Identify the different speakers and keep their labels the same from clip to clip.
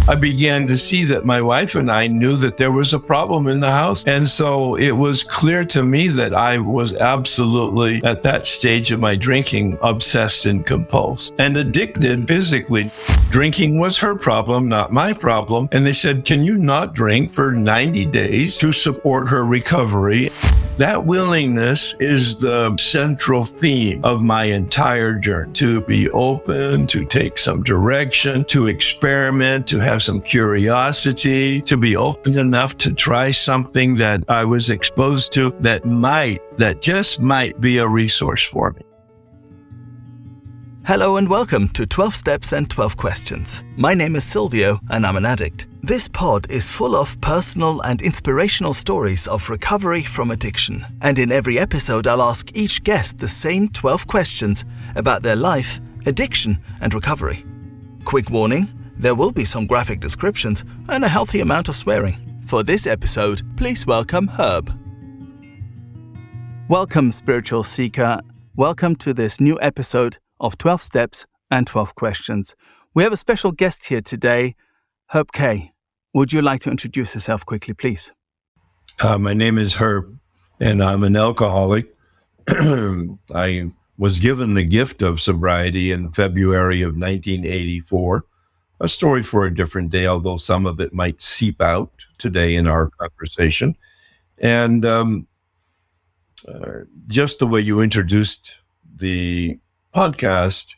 Speaker 1: I began to see that my wife and I knew that there was a problem in the house. And so it was clear to me that I was absolutely, at that stage of my drinking, obsessed and compulsed and addicted physically. Drinking was her problem, not my problem. And they said, can you not drink for 90 days to support her recovery? That willingness is the central theme of my entire journey. To be open, to take some direction, to experiment, to have some curiosity, to be open enough to try something that I was exposed to that just might be a resource for me.
Speaker 2: Hello and welcome to 12 Steps and 12 Questions. My name is Silvio and I'm an addict. This pod is full of personal and inspirational stories of recovery from addiction. And in every episode, I'll ask each guest the same 12 questions about their life, addiction, and recovery. Quick warning, there will be some graphic descriptions and a healthy amount of swearing. For this episode, please welcome Herb. Welcome, spiritual seeker. Welcome to this new episode of 12 Steps and 12 Questions. We have a special guest here today, Herb K. Would you like to introduce yourself quickly, please?
Speaker 1: My name is Herb, and I'm an alcoholic. I was given the gift of sobriety in February of 1984. A story for a different day, although some of it might seep out today in our conversation. And just the way you introduced the podcast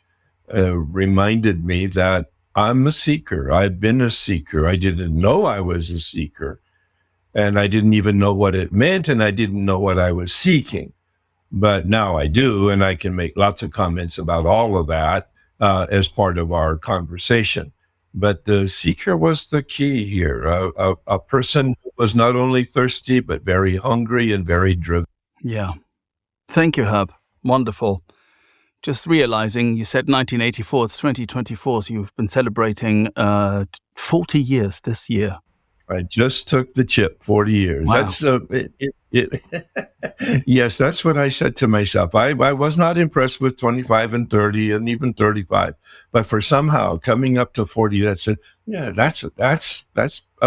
Speaker 1: reminded me that I'm a seeker. I've been a seeker. I didn't know I was a seeker, and I didn't even know what it meant, and I didn't know what I was seeking. But now I do, and I can make lots of comments about all of that as part of our conversation. But the seeker was the key here, a person who was not only thirsty, but very hungry and very driven.
Speaker 2: Yeah. Thank you, Herb. Wonderful. Just realizing you said 1984, it's 2024, so you've been celebrating 40 years this year.
Speaker 1: I just took the chip, 40 years.
Speaker 2: Wow.
Speaker 1: Yes, that's what I said to myself. I was not impressed with 25 and 30 and even 35, but for somehow coming up to 40, that's a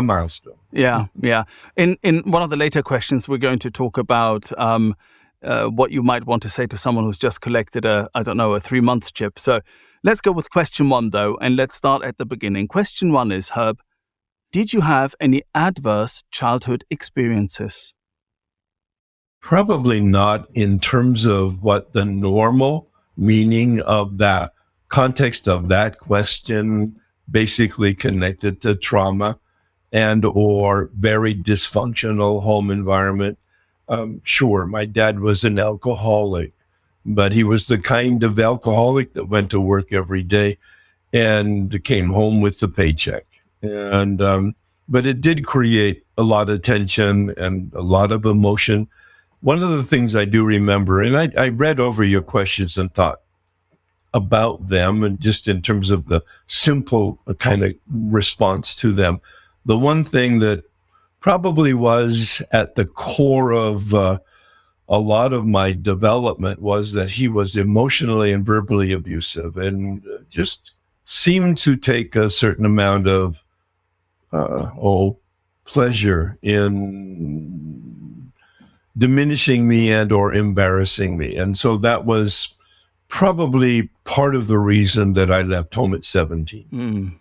Speaker 1: milestone.
Speaker 2: Yeah. In one of the later questions, we're going to talk about what you might want to say to someone who's just collected a 3-month chip. So let's go with question 1, though, and let's start at the beginning. Question 1 is, Herb, did you have any adverse childhood experiences?
Speaker 1: Probably not in terms of what the normal meaning of that context of that question basically connected to trauma and or very dysfunctional home environment. Sure, my dad was an alcoholic, but he was the kind of alcoholic that went to work every day and came home with the paycheck. And but it did create a lot of tension and a lot of emotion. One of the things I do remember, and I read over your questions and thought about them, and just in terms of the simple kind of response to them, the one thing that probably was at the core of a lot of my development was that he was emotionally and verbally abusive and just seemed to take a certain amount of pleasure in diminishing me and or embarrassing me. And so that was probably part of the reason that I left home at 17.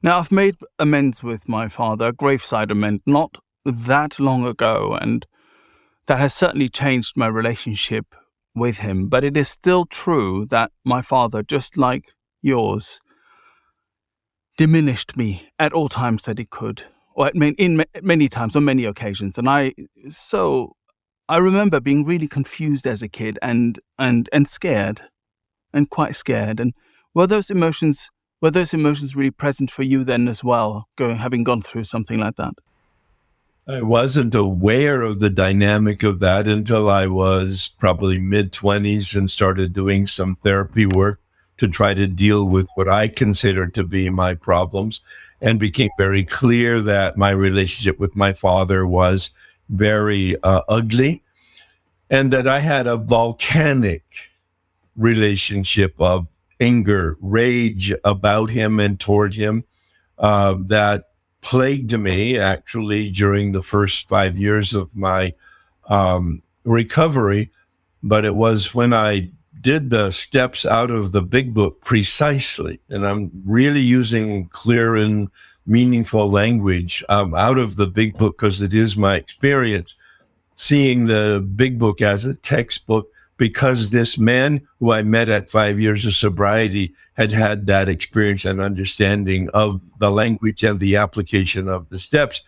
Speaker 2: Now, I've made amends with my father, a graveside amend, not that long ago, and that has certainly changed my relationship with him. But it is still true that my father, just like yours, diminished me at all times that he could, or in many times, on many occasions. And I remember being really confused as a kid and scared, and quite scared. And were those emotions really present for you then as well, having gone through something like that?
Speaker 1: I wasn't aware of the dynamic of that until I was probably mid-20s and started doing some therapy work to try to deal with what I considered to be my problems, and became very clear that my relationship with my father was very ugly, and that I had a volcanic relationship of anger, rage about him and toward him, that plagued me actually during the first 5 years of my recovery. But it was when I did the steps out of the big book precisely, and I'm really using clear and meaningful language out of the big book because it is my experience, seeing the big book as a textbook, because this man who I met at 5 years of sobriety had had that experience and understanding of the language and the application of the steps.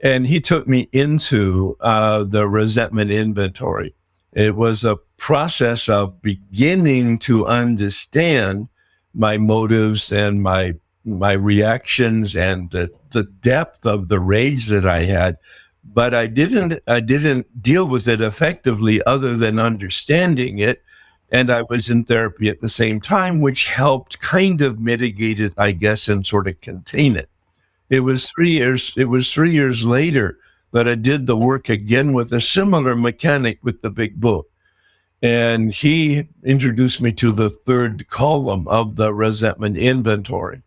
Speaker 1: And he took me into the resentment inventory. It was a process of beginning to understand my motives and my reactions and the depth of the rage that I had. But I didn't deal with it effectively other than understanding it. And I was in therapy at the same time, which helped kind of mitigate it, I guess, and sort of contain it. It was 3 years. It was 3 years later that I did the work again with a similar mechanic with the big book. And he introduced me to the third column of the resentment inventory,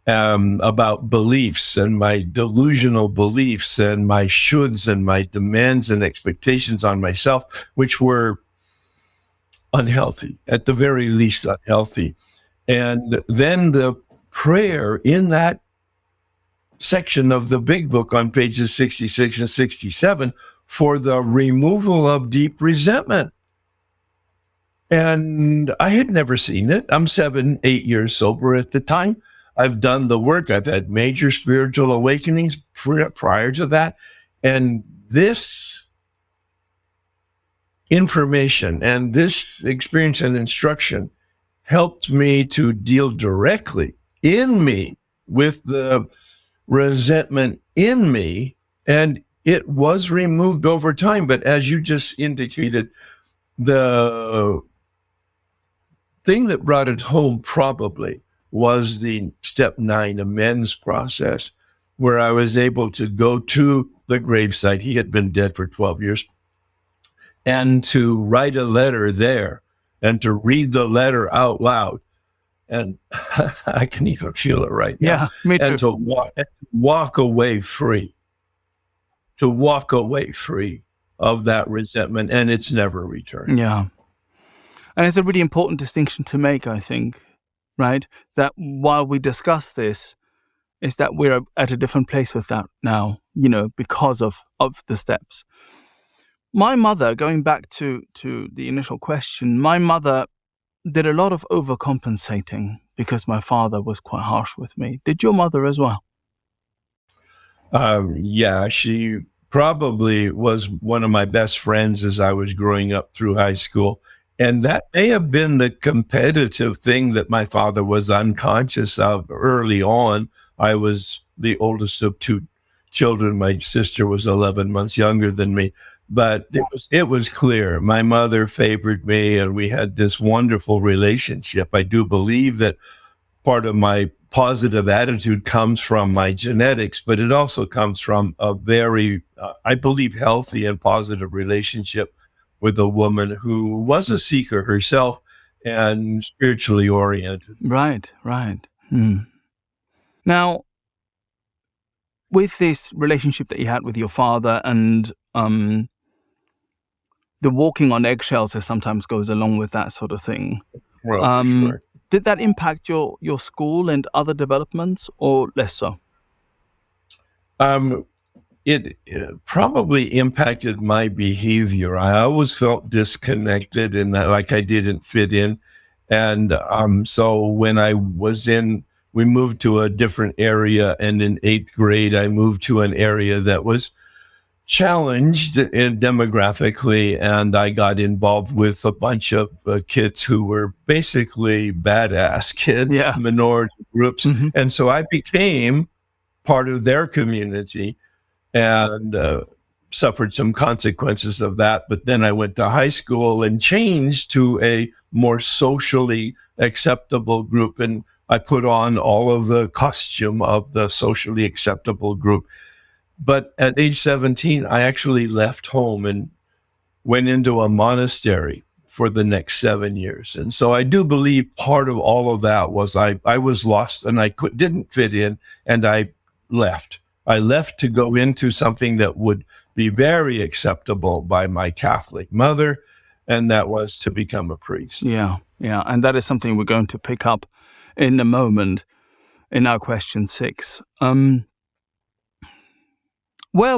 Speaker 1: about beliefs and my delusional beliefs and my shoulds and my demands and expectations on myself, which were unhealthy, at the very least unhealthy. And then the prayer in that section of the big book on pages 66 and 67 for the removal of deep resentment. And I had never seen it. I'm 7, 8 years sober at the time. I've done the work. I've had major spiritual awakenings prior to that. And this information and this experience and instruction helped me to deal directly in me with the resentment in me. And it was removed over time. But as you just indicated, the thing that brought it home probably was the step 9 amends process, where I was able to go to the gravesite. He had been dead for 12 years. And to write a letter there and to read the letter out loud. And I can even feel it right now.
Speaker 2: Yeah, me too.
Speaker 1: And to walk away free. To walk away free of that resentment, and it's never returned.
Speaker 2: Yeah. And it's a really important distinction to make, I think, right? That while we discuss this, is that we're at a different place with that now, because of the steps. My mother, going back to the initial question, my mother did a lot of overcompensating because my father was quite harsh with me. Did your mother as well?
Speaker 1: Yeah, she probably was one of my best friends as I was growing up through high school. And that may have been the competitive thing that my father was unconscious of early on. I was the oldest of 2 children. My sister was 11 months younger than me. But it was clear. My mother favored me, and we had this wonderful relationship. I do believe that part of my positive attitude comes from my genetics, but it also comes from a very, I believe, healthy and positive relationship with a woman who was a seeker herself and spiritually oriented.
Speaker 2: Right. Now, with this relationship that you had with your father and the walking on eggshells that sometimes goes along with that sort of thing,
Speaker 1: Well, sure.
Speaker 2: did that impact your school and other developments, or less so?
Speaker 1: It probably impacted my behavior. I always felt disconnected and that like I didn't fit in. And so when we moved to a different area, and in 8th grade, I moved to an area that was challenged demographically, and I got involved with a bunch of kids who were basically badass kids, minority groups.
Speaker 2: Mm-hmm.
Speaker 1: And so I became part of their community and suffered some consequences of that. But then I went to high school and changed to a more socially acceptable group, and I put on all of the costume of the socially acceptable group. But at age 17, I actually left home and went into a monastery for the next 7 years. And so I do believe part of all of that was I was lost and didn't fit in, and I left. I left to go into something that would be very acceptable by my Catholic mother, and that was to become a priest.
Speaker 2: Yeah. And that is something we're going to pick up in a moment in our question 6. Where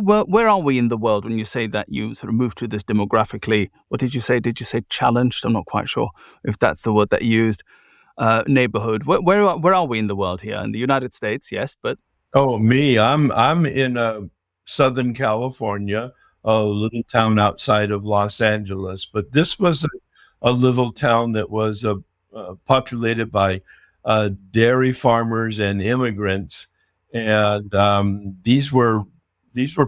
Speaker 2: are we in the world when you say that you sort of moved to this demographically? What did you say? Did you say challenged? I'm not quite sure if that's the word that you used. Neighborhood. Where are we in the world here? In the United States, yes, but
Speaker 1: Oh, me, I'm in Southern California, a little town outside of Los Angeles. But this was a little town that was populated by dairy farmers and immigrants, and these were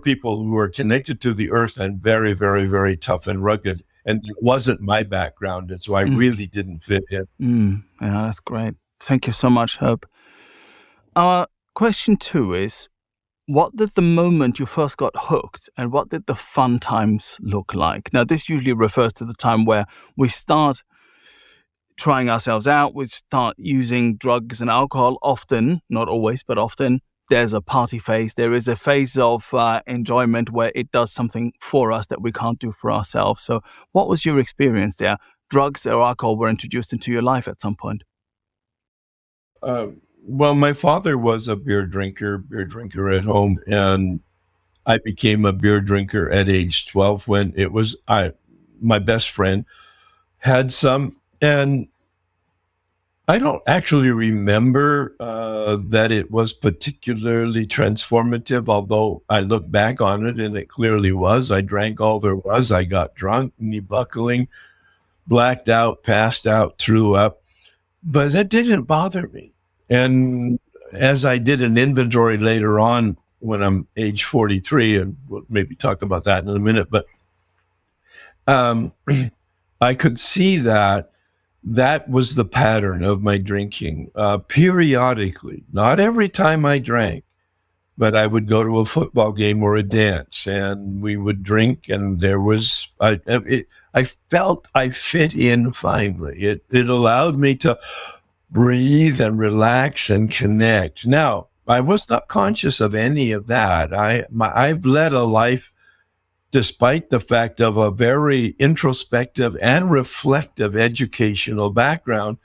Speaker 1: people who were connected to the earth and very, very, very tough and rugged. And it wasn't my background, and so I really didn't fit in.
Speaker 2: Yeah, that's great. Thank you so much, Herb. Our question 2 is, what did the moment you first got hooked and what did the fun times look like? Now, this usually refers to the time where we start trying ourselves out, we start using drugs and alcohol often, not always, but often. There's a party phase. There is a phase of enjoyment where it does something for us that we can't do for ourselves. So what was your experience there? Drugs or alcohol were introduced into your life at some point?
Speaker 1: Well, my father was a beer drinker at home, and I became a beer drinker at age 12 when it was my best friend had some, and I don't actually remember that it was particularly transformative, although I look back on it and it clearly was. I drank all there was. I got drunk, knee buckling, blacked out, passed out, threw up, but that didn't bother me. And as I did an inventory later on when I'm age 43, and we'll maybe talk about that in a minute, but I could see that was the pattern of my drinking. Periodically, not every time I drank, but I would go to a football game or a dance, and we would drink, and there was, I felt I fit in finally. It allowed me to breathe and relax and connect. Now, I was not conscious of any of that. I've led a life, despite the fact of a very introspective and reflective educational background.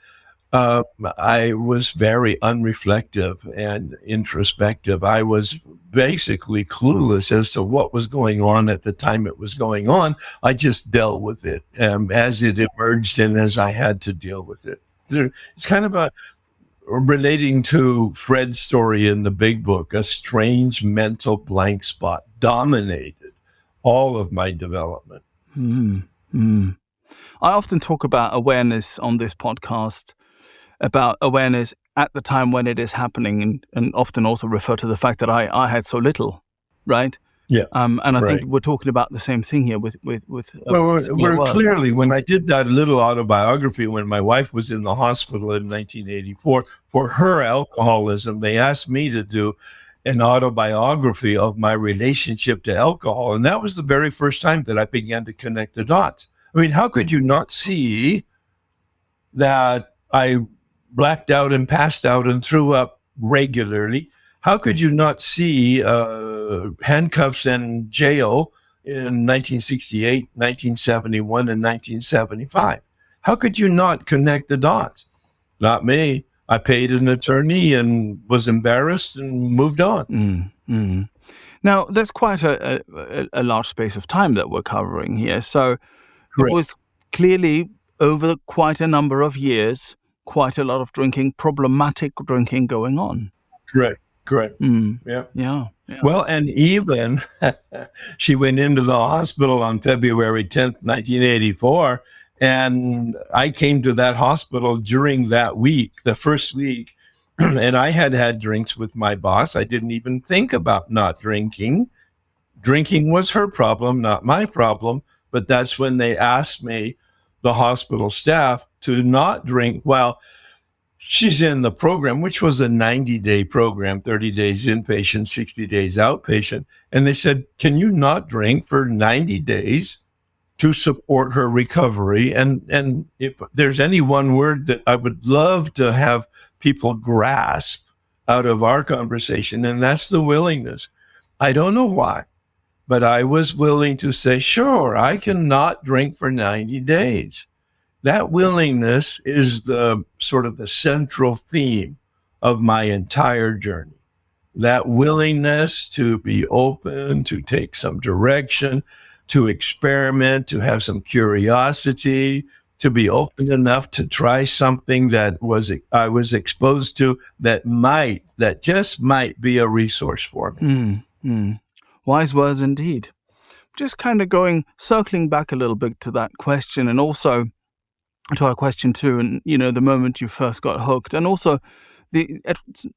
Speaker 1: I was very unreflective and introspective. I was basically clueless as to what was going on at the time it was going on. I just dealt with it as it emerged and as I had to deal with it. It's kind of relating to Fred's story in the Big Book. A strange mental blank spot dominated all of my development.
Speaker 2: I often talk about awareness on this podcast, about awareness at the time when it is happening, and often also refer to the fact that I had so little, right?
Speaker 1: Yeah.
Speaker 2: And I
Speaker 1: right.
Speaker 2: think we're talking about the same thing here with
Speaker 1: we're clearly, when I did that little autobiography, when my wife was in the hospital in 1984 for her alcoholism, they asked me to do an autobiography of my relationship to alcohol. And that was the very first time that I began to connect the dots. I mean, how could you not see that I blacked out and passed out and threw up regularly? How could you not see handcuffs and jail in 1968, 1971, and 1975? How could you not connect the dots? Not me. I paid an attorney and was embarrassed and moved on.
Speaker 2: Now, that's quite a large space of time that we're covering here. So
Speaker 1: Correct.
Speaker 2: It was clearly over quite a number of years, quite a lot of drinking, problematic drinking going on.
Speaker 1: Correct.
Speaker 2: Yeah.
Speaker 1: Well, and even she went into the hospital on February 10th, 1984, and I came to that hospital during that week, the first week, and I had drinks with my boss. I didn't even think about not drinking. Drinking was her problem, not my problem, but that's when they asked me, the hospital staff, to not drink while she's in the program, which was a 90-day program, 30 days inpatient, 60 days outpatient. And they said, can you not drink for 90 days to support her recovery. And if there's any one word that I would love to have people grasp out of our conversation, and that's the willingness. I don't know why, but I was willing to say, sure, I can not drink for 90 days. That willingness is the sort of the central theme of my entire journey. That willingness to be open, to take some direction, to experiment, to have some curiosity, to be open enough to try something that I was exposed to that just might be a resource for me.
Speaker 2: Wise words indeed. Just kind of circling back a little bit to that question, and also to our question too, and the moment you first got hooked, and also the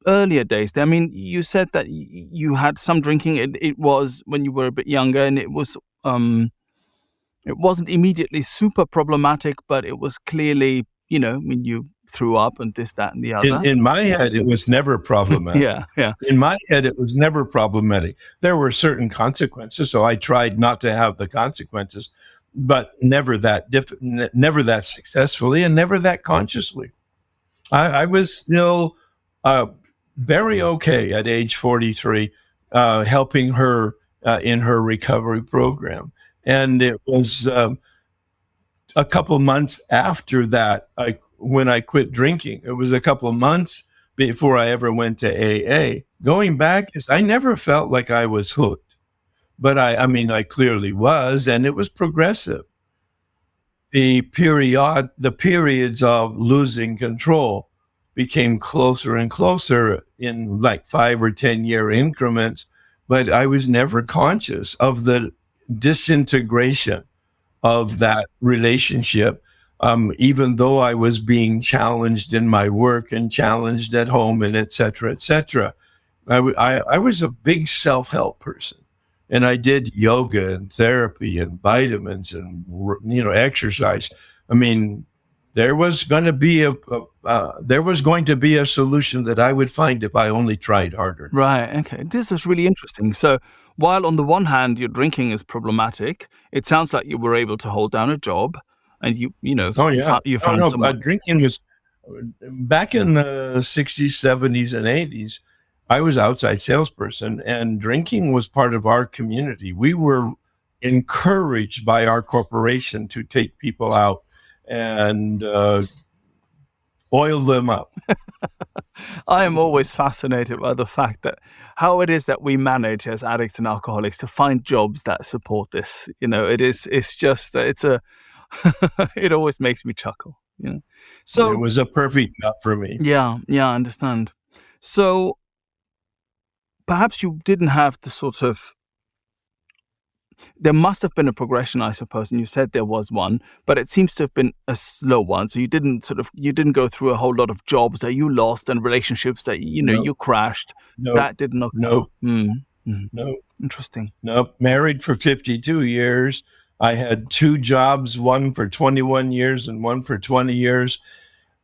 Speaker 2: earlier days. I mean, you said that you had some drinking. It was when you were a bit younger, and it wasn't immediately super problematic, but it was clearly, when you threw up and this, that, and the other.
Speaker 1: In my head, it was never problematic.
Speaker 2: Yeah.
Speaker 1: In my head, it was never problematic. There were certain consequences, so I tried not to have the consequences, but never that successfully, and never that consciously. I was still very okay at age 43, helping her in her recovery program. And it was a couple months after that, when I quit drinking. It was a couple of months before I ever went to AA. Going back, I never felt like I was hooked, but I clearly was, and it was progressive. The periods of losing control became closer and closer in like 5 or 10 year increments, but I was never conscious of the disintegration of that relationship. Even though I was being challenged in my work and challenged at home and et cetera, et cetera. I was a big self-help person, and I did yoga and therapy and vitamins and, exercise. I mean, there was going to be a solution that I would find if I only tried harder.
Speaker 2: Right. Okay. This is really interesting. So while on the one hand your drinking is problematic, it sounds like you were able to hold down a job, and you found someone.
Speaker 1: Drinking was back in the 60s, 70s, and 80s. I was outside salesperson, and drinking was part of our community. We were encouraged by our corporation to take people out and oil them up.
Speaker 2: I am always fascinated by the fact that how it is that we manage as addicts and alcoholics to find jobs that support this. It always makes me chuckle. So
Speaker 1: it was a perfect job for me.
Speaker 2: Yeah, I understand. So perhaps you didn't have the sort of. There must have been a progression, I suppose, and you said there was one, but it seems to have been a slow one. So you didn't go through a whole lot of jobs that you lost and relationships that you crashed.
Speaker 1: No.
Speaker 2: That didn't occur.
Speaker 1: No.
Speaker 2: No. Interesting.
Speaker 1: No. Married for 52 years. I had 2 jobs, one for 21 years and one for 20 years.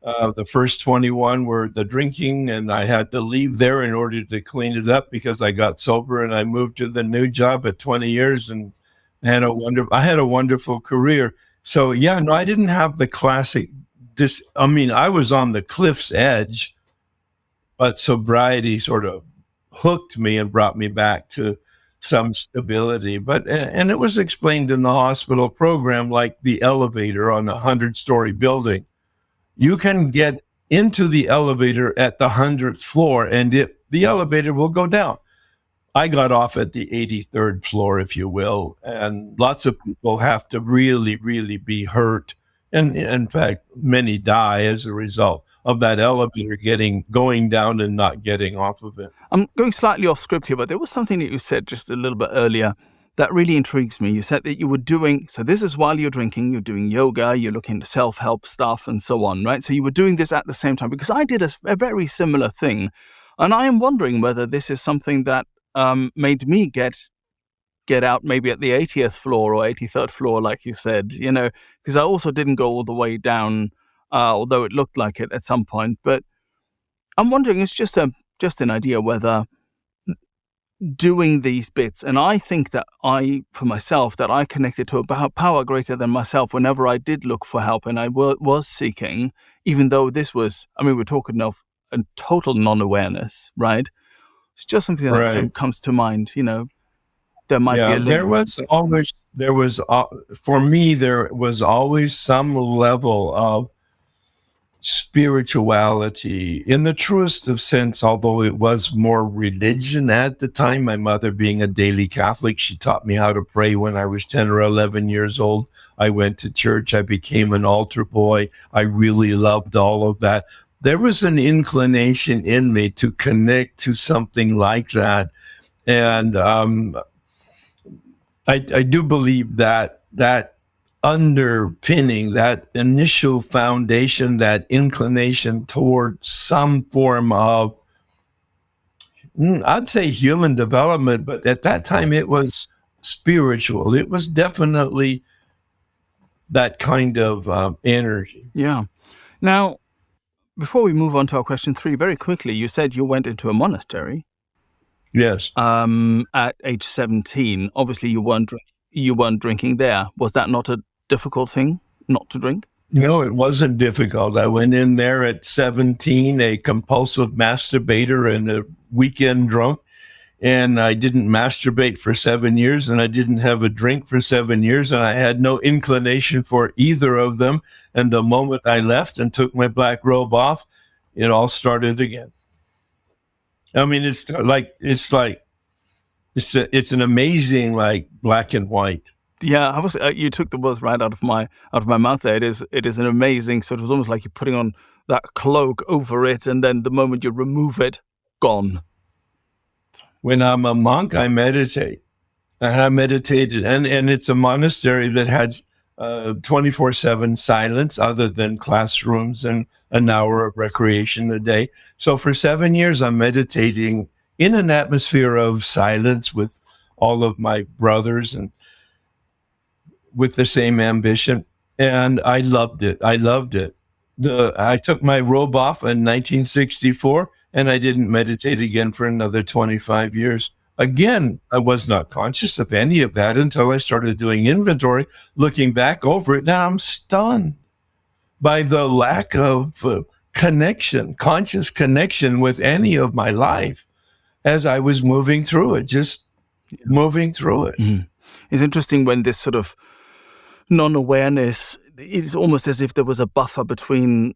Speaker 1: The first 21 were the drinking, and I had to leave there in order to clean it up because I got sober, and I moved to the new job at 20 years and I had a wonderful career. So yeah, no, I didn't have the classic I was on the cliff's edge, but sobriety sort of hooked me and brought me back to some stability. And it was explained in the hospital program like the elevator on a 100-story building. You can get into the elevator at the 100th floor, and the elevator will go down. I got off at the 83rd floor, if you will, and lots of people have to really, really be hurt. And in fact, many die as a result of that elevator going down and not getting off of it.
Speaker 2: I'm going slightly off script here, but there was something that you said just a little bit earlier that really intrigues me. You said that you were doing, so this is while you're drinking, you're doing yoga, you're looking at self-help stuff and so on, right? So you were doing this at the same time, because I did a very similar thing. And I am wondering whether this is something that made me get out maybe at the 80th floor or 83rd floor, like you said, because I also didn't go all the way down, although it looked like it at some point. But I'm wondering, it's just an idea whether doing these bits. And I think that for myself, that I connected to a power greater than myself whenever I did look for help and I was seeking, even though this was, I mean, we're talking of a total non-awareness, right? It's just something that comes to mind, there might be a link.
Speaker 1: For me, there was always some level of spirituality in the truest of sense, although it was more religion at the time. My mother being a daily Catholic, she taught me how to pray when I was 10 or 11 years old. I went to church. I became an altar boy. I really loved all of that. There was an inclination in me to connect to something like that. And I do believe that underpinning, that initial foundation, that inclination toward some form of, I'd say human development, but at that time it was spiritual. It was definitely that kind of energy.
Speaker 2: Yeah. Now, before we move on to our question 3, very quickly, you said you went into a monastery.
Speaker 1: Yes.
Speaker 2: At age 17. Obviously, you weren't drinking there. Was that not a difficult thing not to drink?
Speaker 1: No, it wasn't difficult. I went in there at 17, a compulsive masturbator and a weekend drunk, and I didn't masturbate for 7 years, and I didn't have a drink for 7 years, and I had no inclination for either of them. And the moment I left and took my black robe off, it all started again. I mean, it's an amazing, like, black and white.
Speaker 2: Yeah, you took the words right out of my mouth there. It is an amazing sort of, almost like you're putting on that cloak over it, and then the moment you remove it, gone.
Speaker 1: When I'm a monk, I meditate. And I meditated, and it's a monastery that had 24/7 silence other than classrooms and an hour of recreation a day. So for 7 years, I'm meditating in an atmosphere of silence with all of my brothers and with the same ambition. And I loved it. I took my robe off in 1964, and I didn't meditate again for another 25 years. Again, I was not conscious of any of that until I started doing inventory, looking back over it. Now I'm stunned by the lack of conscious connection with any of my life as I was moving through it, moving through it.
Speaker 2: Mm-hmm. It's interesting when this sort of non-awareness, it's almost as if there was a buffer between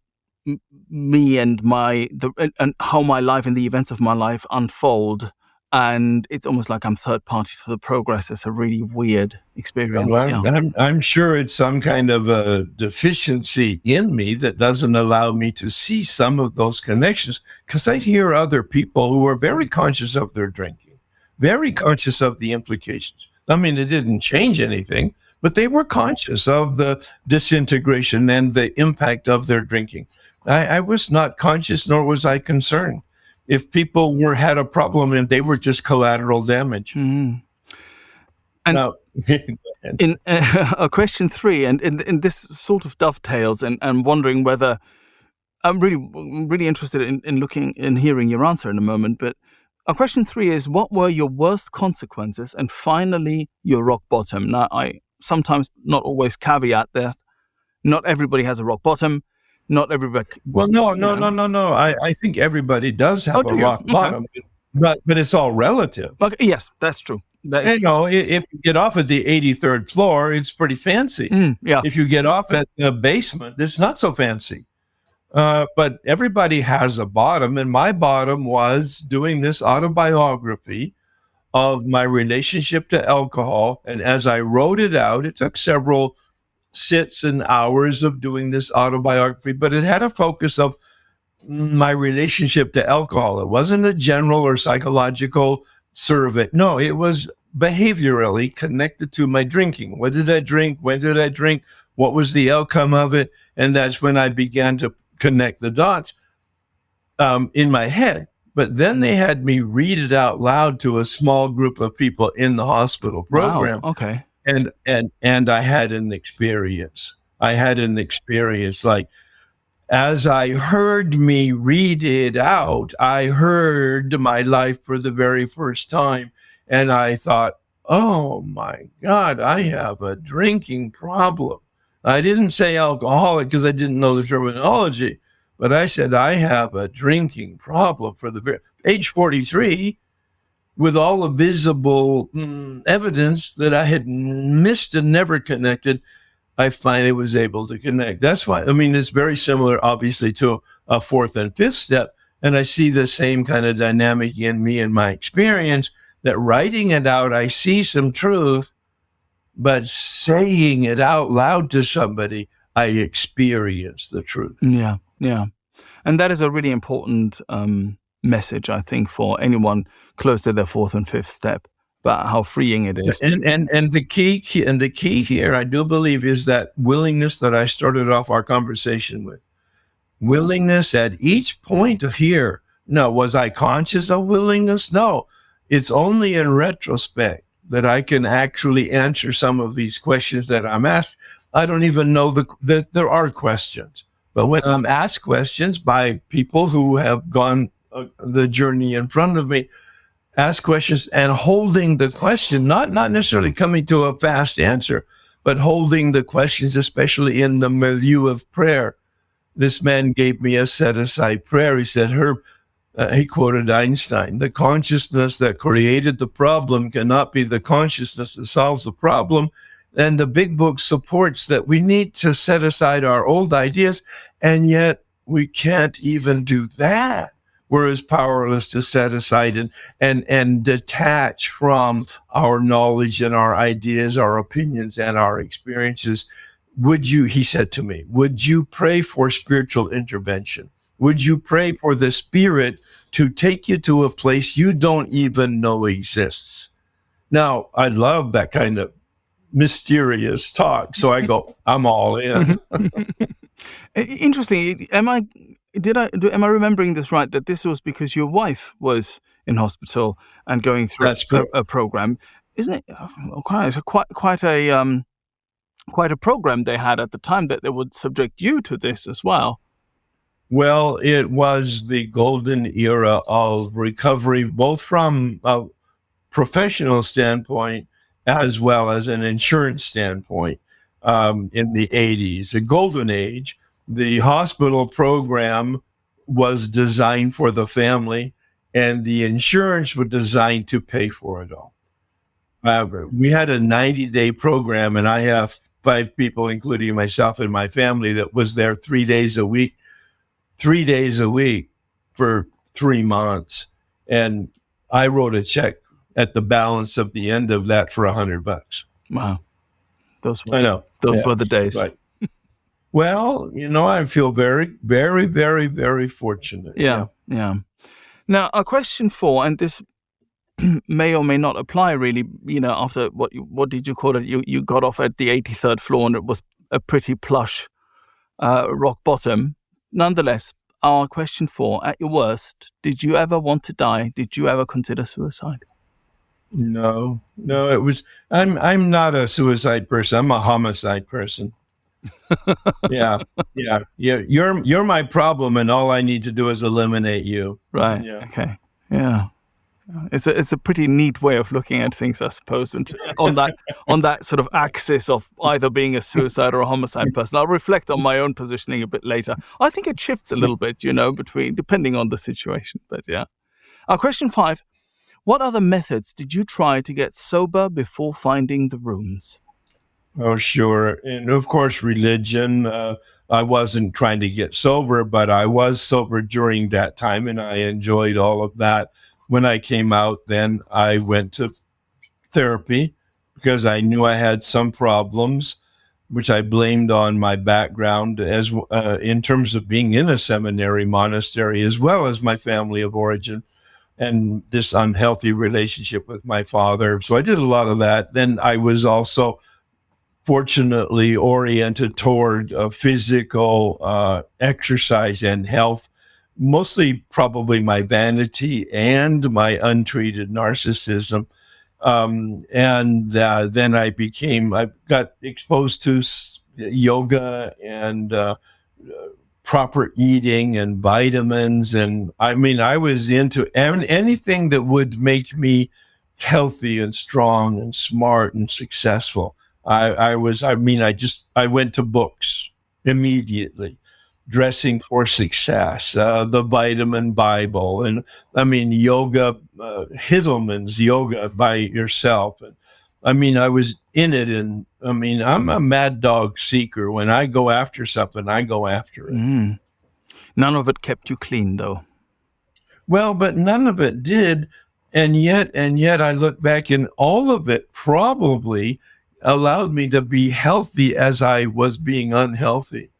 Speaker 2: me and and how my life and the events of my life unfold. And it's almost like I'm third party to the progress. It's a really weird experience.
Speaker 1: Well, I'm sure it's some kind of a deficiency in me that doesn't allow me to see some of those connections, because I hear other people who are very conscious of their drinking, very conscious of the implications. I mean, it didn't change anything, but they were conscious of the disintegration and the impact of their drinking. I was not conscious, nor was I concerned. If people had a problem, and they were just collateral damage.
Speaker 2: Mm-hmm. And now, in question 3, and this sort of dovetails, and wondering whether, I'm really interested in looking and hearing your answer in a moment. But question 3 is, what were your worst consequences, and finally your rock bottom? Now, I sometimes, not always, caveat that not everybody has a rock bottom. Not everybody.
Speaker 1: Well, no. I think everybody does have a rock bottom, but it's all relative.
Speaker 2: Okay, yes, that's true.
Speaker 1: If you get off at the 83rd floor, it's pretty fancy.
Speaker 2: Yeah.
Speaker 1: If you get off at the basement, it's not so fancy. But everybody has a bottom, and my bottom was doing this autobiography of my relationship to alcohol. And as I wrote it out, it took several sits and hours of doing this autobiography, but it had a focus of my relationship to alcohol. It wasn't a general or psychological survey. No, it was behaviorally connected to my drinking. What did I drink? When did I drink? What was the outcome of it? And that's when I began to connect the dots in my head. But then they had me read it out loud to a small group of people in the hospital program.
Speaker 2: Wow, okay.
Speaker 1: And I had an experience. Like, as I heard me read it out, I heard my life for the very first time. And I thought, oh my God, I have a drinking problem. I didn't say alcoholic because I didn't know the terminology, but I said, I have a drinking problem for the very age 43 with all the visible evidence that I had missed and never connected. I finally was able to connect. That's why, I mean, it's very similar, obviously, to a fourth and fifth step. And I see the same kind of dynamic in me and my experience that writing it out, I see some truth, but saying it out loud to somebody, I experience the truth.
Speaker 2: Yeah, yeah. And that is a really important message, I think, for anyone close to their fourth and fifth step, about how freeing it is.
Speaker 1: And the key here, I do believe, is that willingness that I started off our conversation with. Willingness at each point here. No, was I conscious of willingness? No. It's only in retrospect that I can actually answer some of these questions that I'm asked. I don't even know that there are questions. But when I'm asked questions by people who have gone the journey in front of me, ask questions and holding the question, not necessarily coming to a fast answer, but holding the questions, especially in the milieu of prayer. This man gave me a set-aside prayer. He said, Herb, he quoted Einstein, the consciousness that created the problem cannot be the consciousness that solves the problem. And the big book supports that we need to set aside our old ideas, and yet we can't even do that. We're as powerless to set aside and detach from our knowledge and our ideas, our opinions, and our experiences. He said to me, would you pray for spiritual intervention? Would you pray for the Spirit to take you to a place you don't even know exists? Now, I love that kind of mysterious talk. So I go, I'm all in.
Speaker 2: Interesting. Am I remembering this right? That this was because your wife was in hospital and going through a program, isn't it? Quite a program they had at the time that they would subject you to this as well.
Speaker 1: Well, it was the golden era of recovery, both from a professional standpoint as well as an insurance standpoint. In the 80s, a golden age, the hospital program was designed for the family, and the insurance was designed to pay for it all. We had a 90-day program, and I have 5 people, including myself and my family, that was there 3 days a week for 3 months. And I wrote a check at the balance of the end of that for $100.
Speaker 2: Wow. Those
Speaker 1: were
Speaker 2: the days.
Speaker 1: Right. Well, I feel very, very, very, very fortunate.
Speaker 2: Yeah. Now, a question 4, and this may or may not apply really, after what did you call it? You got off at the 83rd floor and it was a pretty plush rock bottom. Nonetheless, our question 4, at your worst, did you ever want to die? Did you ever consider suicide?
Speaker 1: No, it was, I'm not a suicide person. I'm a homicide person. Yeah. You're my problem, and all I need to do is eliminate you.
Speaker 2: Right. Yeah. Okay. Yeah. It's a pretty neat way of looking at things, I suppose, and on that sort of axis of either being a suicide or a homicide person. I'll reflect on my own positioning a bit later. I think it shifts a little bit, depending on the situation. But yeah. Question 5. What other methods did you try to get sober before finding the rooms?
Speaker 1: Oh, sure. And of course, religion. I wasn't trying to get sober, but I was sober during that time, and I enjoyed all of that. When I came out, then I went to therapy because I knew I had some problems, which I blamed on my background as in terms of being in a seminary monastery, as well as my family of origin and this unhealthy relationship with my father. So I did a lot of that. Then I was also fortunately oriented toward physical exercise and health, mostly probably my vanity and my untreated narcissism. Then I got exposed to yoga and proper eating and vitamins. And I mean, I was into anything that would make me healthy and strong and smart and successful. I went to books immediately. Dressing for Success, the Vitamin Bible, and I mean, yoga, Hittleman's Yoga by Yourself. And I mean, I was in it. And I mean, I'm a mad dog seeker. When I go after something, I go after it.
Speaker 2: Mm. None of it kept you clean, though.
Speaker 1: Well, but none of it did. And yet I look back, and all of it probably allowed me to be healthy as I was being unhealthy.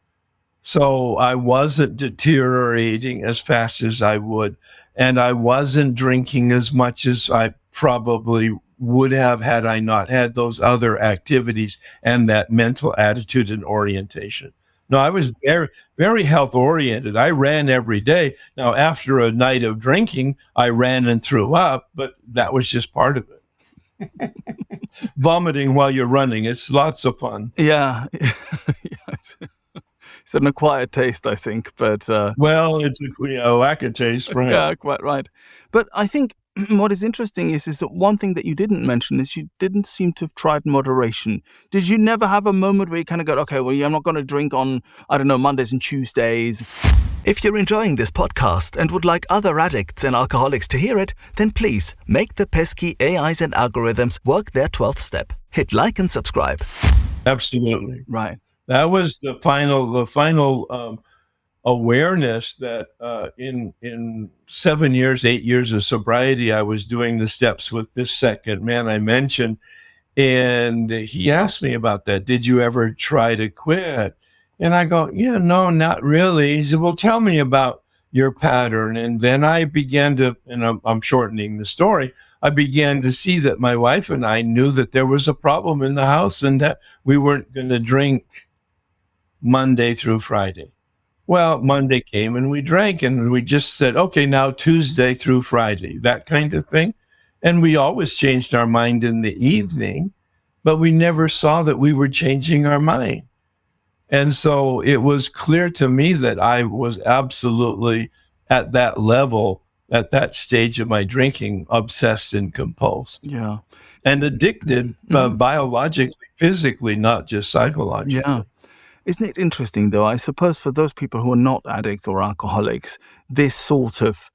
Speaker 1: So I wasn't deteriorating as fast as I would, and I wasn't drinking as much as I probably would have had I not had those other activities and that mental attitude and orientation. No, I was very, very health oriented. I ran every day. Now, after a night of drinking, I ran and threw up, but that was just part of it. Vomiting while you're running, it's lots of fun.
Speaker 2: Yeah. It's an acquired taste, I think, but
Speaker 1: well, it's a lack of taste, right?
Speaker 2: Yeah, quite right. But I think what is interesting is that one thing that you didn't mention is you didn't seem to have tried moderation. Did you never have a moment where you kind of go, okay, well, I'm not going to drink on, I don't know, Mondays and Tuesdays?
Speaker 3: If you're enjoying this podcast and would like other addicts and alcoholics to hear it, then please make the pesky AIs and algorithms work their 12th step. Hit like and subscribe.
Speaker 1: Absolutely.
Speaker 2: Right.
Speaker 1: That was the final awareness that in 8 years of sobriety, I was doing the steps with this second man I mentioned. And he asked me about that. Did you ever try to quit? And I go, yeah, no, not really. He said, well, tell me about your pattern. And then I began to, and I'm shortening the story, I began to see that my wife and I knew that there was a problem in the house and that we weren't going to drink Monday through Friday. Well, Monday came and we drank, and we just said, okay, now Tuesday through Friday, that kind of thing. And we always changed our mind in the evening, but we never saw that we were changing our mind. And so it was clear to me that I was absolutely at that level, at that stage of my drinking, obsessed and compulsed.
Speaker 2: Yeah.
Speaker 1: And addicted biologically, physically, not just psychologically.
Speaker 2: Yeah. Isn't it interesting, though? I suppose for those people who are not addicts or alcoholics, this sort of,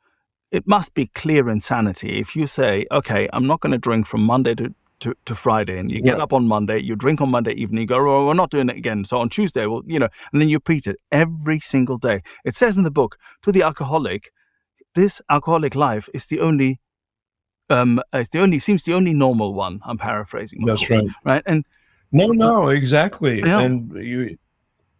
Speaker 2: it must be clear insanity. If you say, okay, I'm not going to drink from Monday to Friday, and you get up on Monday, you drink on Monday evening, you go, oh, we're not doing it again. So on Tuesday, well, and then you repeat it every single day. It says in the book, to the alcoholic, this alcoholic life is the only seems the only normal one. I'm paraphrasing.
Speaker 1: That's right.
Speaker 2: Right. And
Speaker 1: no, exactly.
Speaker 2: Yeah.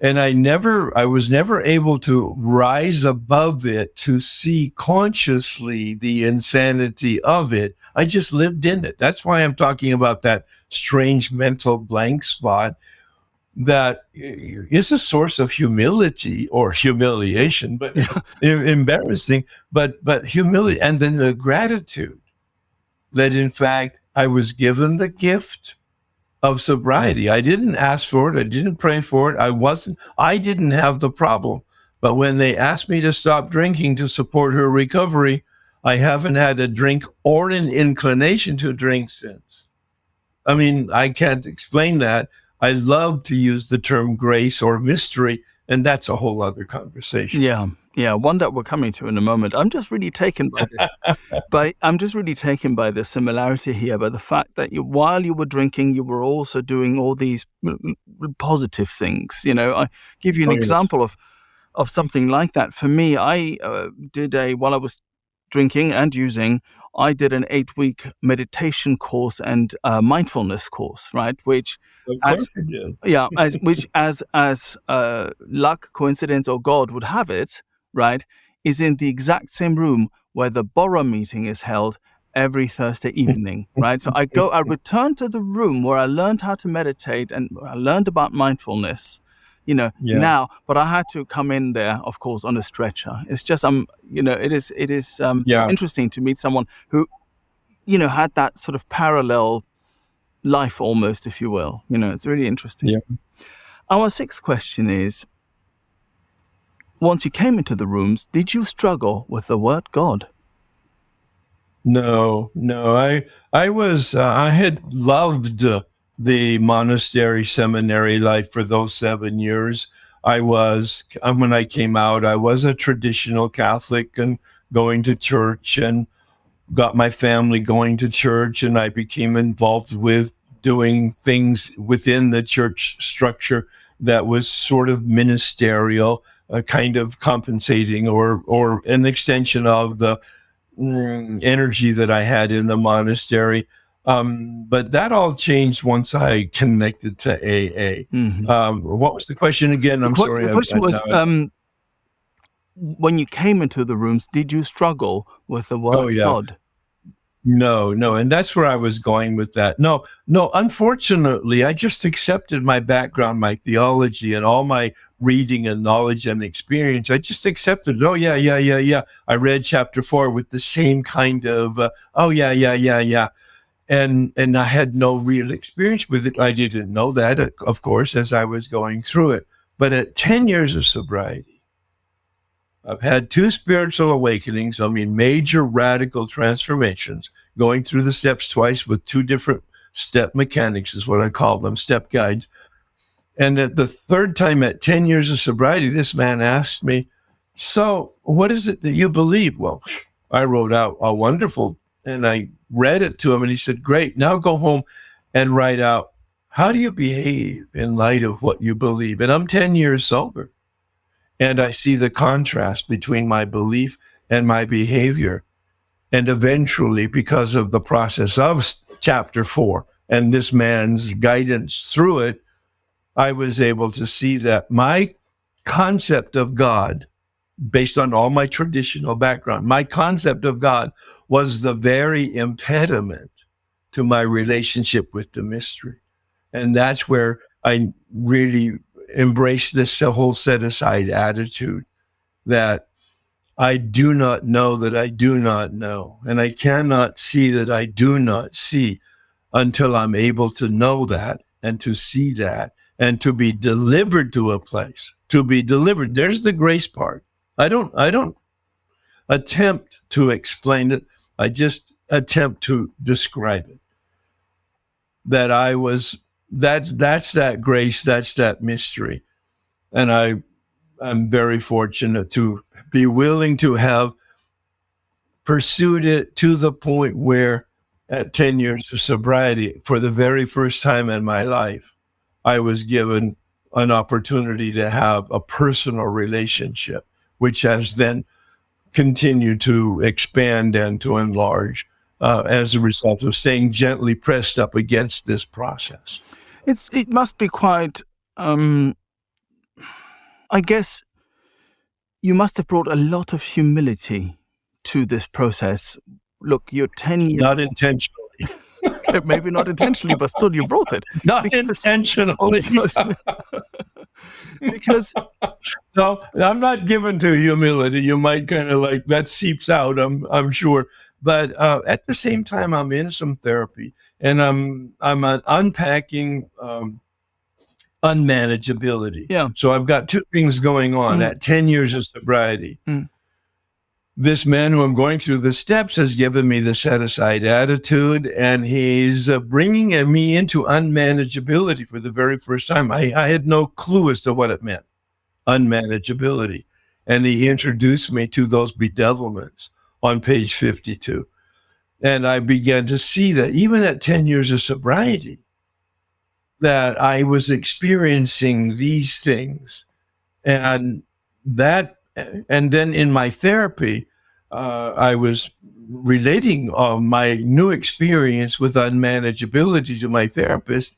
Speaker 1: And I was never able to rise above it to see consciously the insanity of it. I just lived in it. That's why I'm talking about that strange mental blank spot that is a source of humility or humiliation, but embarrassing, but humility. And then the gratitude that in fact I was given the gift of sobriety. I didn't ask for it. I didn't pray for it. I didn't have the problem. But when they asked me to stop drinking to support her recovery, I haven't had a drink or an inclination to drink since. I mean, I can't explain that. I love to use the term grace or mystery, and that's a whole other conversation.
Speaker 2: Yeah, one that we're coming to in a moment. I'm just really taken by this. I'm just really taken by the similarity here, by the fact that while you were drinking, you were also doing all these positive things. I give you an example of something like that. For me, I while I was drinking and using, I did an 8-week meditation course and mindfulness course, right? Which, as luck, coincidence, or God would have it, right, is in the exact same room where the Borough meeting is held every Thursday evening, right? So I return to the room where I learned how to meditate and I learned about mindfulness, now, but I had to come in there, of course, on a stretcher. It's just, it is interesting to meet someone who, had that sort of parallel life almost, if you will. It's really interesting.
Speaker 1: Yeah.
Speaker 2: Our sixth question is, once you came into the rooms, did you struggle with the word God?
Speaker 1: No. I had loved the monastery seminary life for those 7 years. When I came out, I was a traditional Catholic and going to church, and got my family going to church, and I became involved with doing things within the church structure that was sort of ministerial, kind of compensating or an extension of the energy that I had in the monastery. But that all changed once I connected to AA. What was the question again? I'm sorry.
Speaker 2: The question was, when you came into the rooms, did you struggle with the word God?
Speaker 1: No. And that's where I was going with that. No. Unfortunately, I just accepted my background, my theology, and all my reading and knowledge and experience. I just accepted, yeah. I read chapter 4 with the same kind of, yeah. And I had no real experience with it. I didn't know that, of course, as I was going through it. But at 10 years of sobriety, I've had 2 spiritual awakenings, major radical transformations, going through the steps twice with 2 different step mechanics is what I call them, step guides. And at the 3rd time at 10 years of sobriety, this man asked me, so what is it that you believe? Well, I wrote out a wonderful, and I read it to him, and he said, great, now go home and write out, how do you behave in light of what you believe? And I'm 10 years sober. And I see the contrast between my belief and my behavior. And eventually, because of the process of chapter 4 and this man's guidance through it, I was able to see that my concept of God, based on all my traditional background, my concept of God was the very impediment to my relationship with the mystery. And that's where I really embrace this whole set-aside attitude that I do not know that I do not know, and I cannot see that I do not see until I'm able to know that and to see that and to be delivered to a place, to be delivered. There's the grace part. I don't attempt to explain it. I just attempt to describe it. That's that grace, that's that mystery. And I'm very fortunate to be willing to have pursued it to the point where at 10 years of sobriety, for the very first time in my life, I was given an opportunity to have a personal relationship, which has then continued to expand and to enlarge as a result of staying gently pressed up against this process.
Speaker 2: It must be quite, I guess you must have brought a lot of humility to this process. Look, you're 10 years...
Speaker 1: Not intentionally.
Speaker 2: Maybe not intentionally, but still you brought it.
Speaker 1: Not intentionally.
Speaker 2: Because...
Speaker 1: No, I'm not given to humility. You might kind of like, that seeps out, I'm sure. But at the same time, I'm in some therapy, and I'm unpacking unmanageability.
Speaker 2: Yeah.
Speaker 1: So I've got 2 things going on at 10 years of sobriety. This man who I'm going through the steps has given me the set-aside attitude, and he's bringing me into unmanageability for the very first time. I had no clue as to what it meant, unmanageability. And he introduced me to those bedevilments on page 52. And I began to see that even at 10 years of sobriety, that I was experiencing these things. And then in my therapy, I was relating my new experience with unmanageability to my therapist.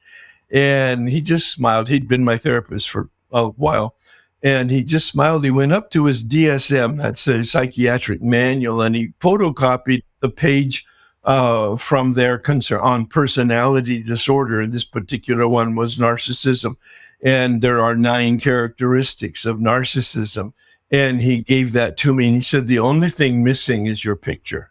Speaker 1: And he just smiled. He'd been my therapist for a while. And he just smiled. He went up to his DSM, that's a psychiatric manual, and he photocopied the page from their concern on personality disorder. And this particular one was narcissism. And there are 9 characteristics of narcissism. And he gave that to me, and he said, the only thing missing is your picture.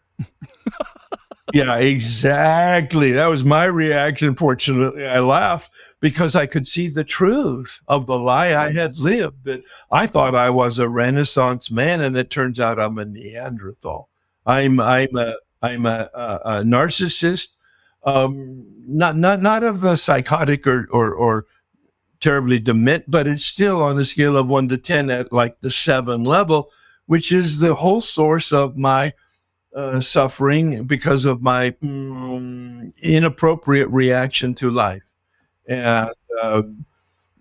Speaker 1: Yeah, exactly. That was my reaction. Fortunately, I laughed because I could see the truth of the lie I had lived. That I thought I was a Renaissance man, and it turns out I'm a Neanderthal. I'm a narcissist, not of the psychotic or terribly dement, but it's still on a scale of 1 to 10 at like the 7 level, which is the whole source of my suffering because of my inappropriate reaction to life. And uh,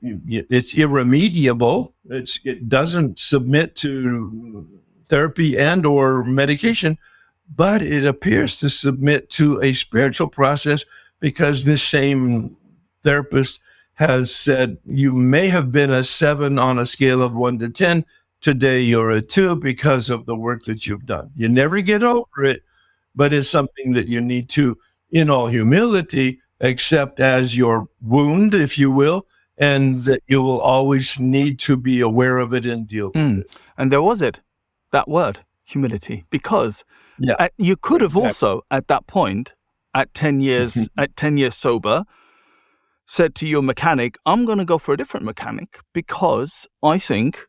Speaker 1: it's irremediable. It doesn't submit to therapy and or medication, but it appears to submit to a spiritual process because this same therapist has said you may have been a 7 on a scale of 1 to 10. Today you're a 2 because of the work that you've done. You never get over it, but it's something that you need to, in all humility, accept as your wound, if you will, and that you will always need to be aware of it and deal with it.
Speaker 2: And there was that word, humility, because
Speaker 1: Yeah,
Speaker 2: you could have
Speaker 1: exactly.
Speaker 2: also, at that point, at 10 years sober, said to your mechanic, I'm going to go for a different mechanic because I think,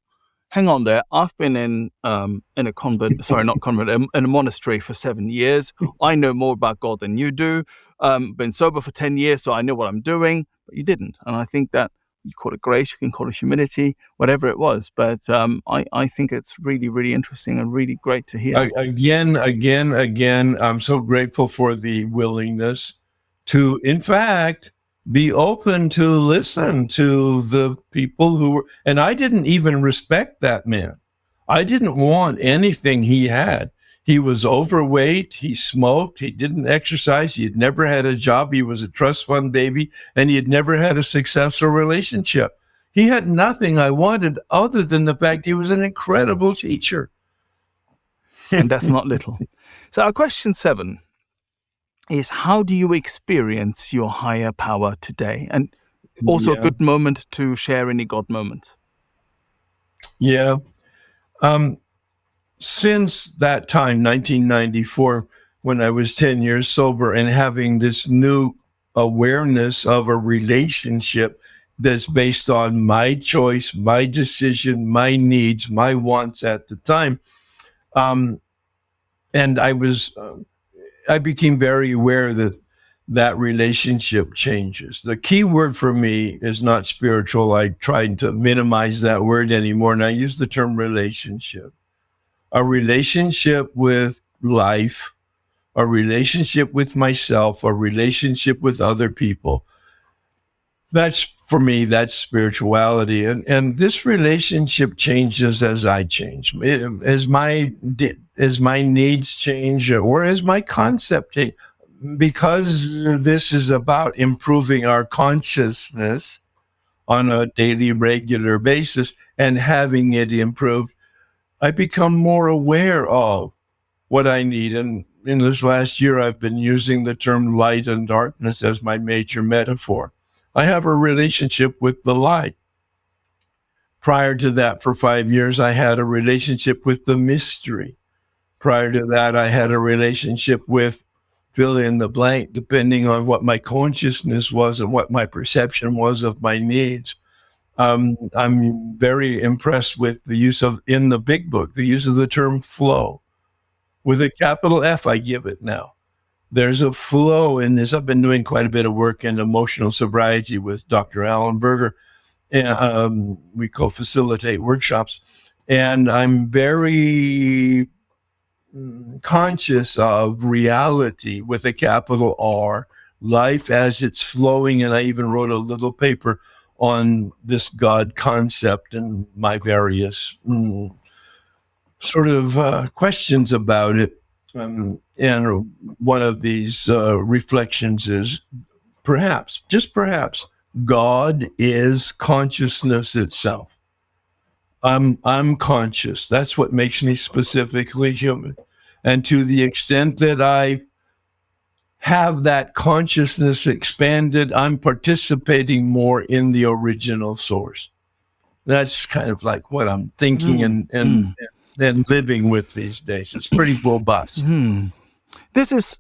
Speaker 2: hang on there, I've been in a convent, sorry, not convent, in a monastery for 7 years. I know more about God than you do. Been sober for 10 years, so I know what I'm doing. But you didn't. And I think that you call it grace, you can call it humility, whatever it was. But I think it's really, really interesting and really great to hear.
Speaker 1: Again, I'm so grateful for the willingness to, in fact, be open to listen to the people who were, and I didn't even respect that man. I didn't want anything he had. He was overweight. He smoked. He didn't exercise. He had never had a job. He was a trust fund baby, and he had never had a successful relationship. He had nothing I wanted other than the fact he was an incredible teacher.
Speaker 2: And that's not little. So our question 7 is, how do you experience your higher power today? And also a good moment to share any God moments.
Speaker 1: Yeah. Since that time, 1994, when I was 10 years sober and having this new awareness of a relationship that's based on my choice, my decision, my needs, my wants at the time. And I became very aware that that relationship changes. The key word for me is not spiritual. I tried to minimize that word anymore, and I use the term relationship. A relationship with life, a relationship with myself, a relationship with other people. That's, for me, that's spirituality. And this relationship changes as I change, as my needs change, or as my concept change. Because this is about improving our consciousness on a daily, regular basis and having it improved, I become more aware of what I need. And in this last year, I've been using the term light and darkness as my major metaphor. I have a relationship with the light. Prior to that, for 5 years, I had a relationship with the mystery. Prior to that, I had a relationship with fill in the blank, depending on what my consciousness was and what my perception was of my needs. I'm very impressed with the use of, in the big book, the use of the term flow. With a capital F, I give it now. There's a flow in this. I've been doing quite a bit of work in emotional sobriety with Dr. Alan Berger. And we co-facilitate workshops. And I'm very conscious of reality with a capital R, life as it's flowing. And I even wrote a little paper on this God concept and my various sort of questions about it. And one of these reflections is perhaps, just perhaps, God is consciousness itself. I'm conscious. That's what makes me specifically human. And to the extent that I have that consciousness expanded, I'm participating more in the original source. That's kind of like what I'm thinking and living with these days. It's pretty robust.
Speaker 2: This is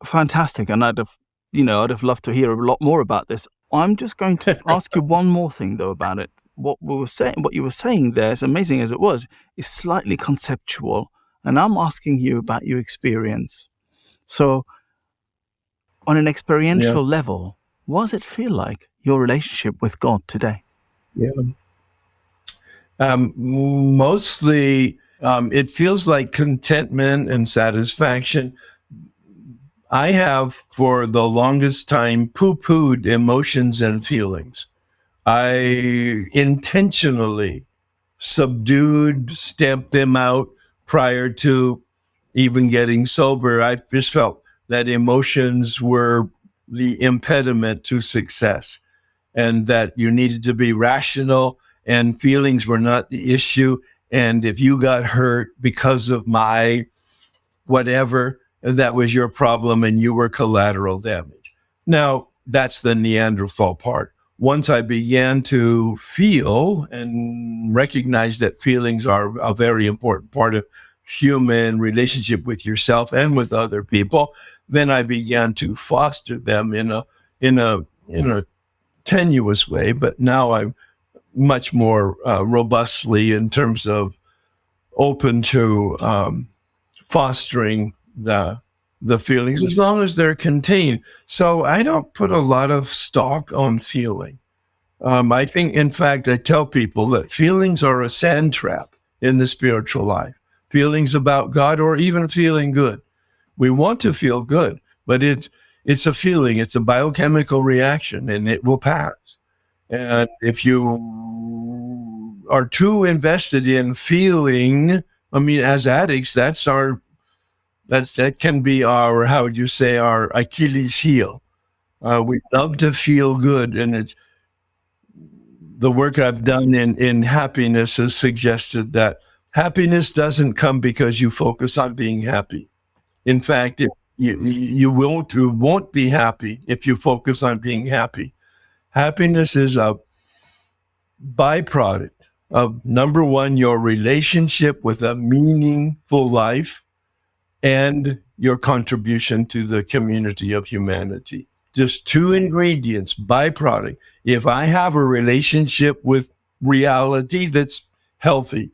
Speaker 2: fantastic. And I'd have loved to hear a lot more about this. I'm just going to ask you one more thing though about it. What you were saying there, as amazing as it was, is slightly conceptual. And I'm asking you about your experience. So on an experiential level, what does it feel like, your relationship with God today?
Speaker 1: Yeah. Mostly, it feels like contentment and satisfaction. I have, for the longest time, poo-pooed emotions and feelings. I intentionally stamped them out prior to even getting sober. I just felt that emotions were the impediment to success, and that you needed to be rational, and feelings were not the issue. And if you got hurt because of my whatever, that was your problem and you were collateral damage. Now, that's the Neanderthal part. Once I began to feel and recognize that feelings are a very important part of human relationship with yourself and with other people, then I began to foster them in a tenuous way. But now I'm much more robustly, in terms of open to fostering the feelings, as long as they're contained. So I don't put a lot of stock on feeling. I think, in fact, I tell people that feelings are a sand trap in the spiritual life. Feelings about God, or even feeling good. We want to feel good, but it's a feeling. It's a biochemical reaction, and it will pass. And if you are too invested in feeling, I mean, as addicts, that can be our, how would you say, our Achilles heel. We love to feel good, and it's the work I've done in happiness has suggested that happiness doesn't come because you focus on being happy. In fact, you won't be happy if you focus on being happy. Happiness is a byproduct of, number one, your relationship with a meaningful life and your contribution to the community of humanity. Just two ingredients, byproduct. If I have a relationship with reality that's healthy,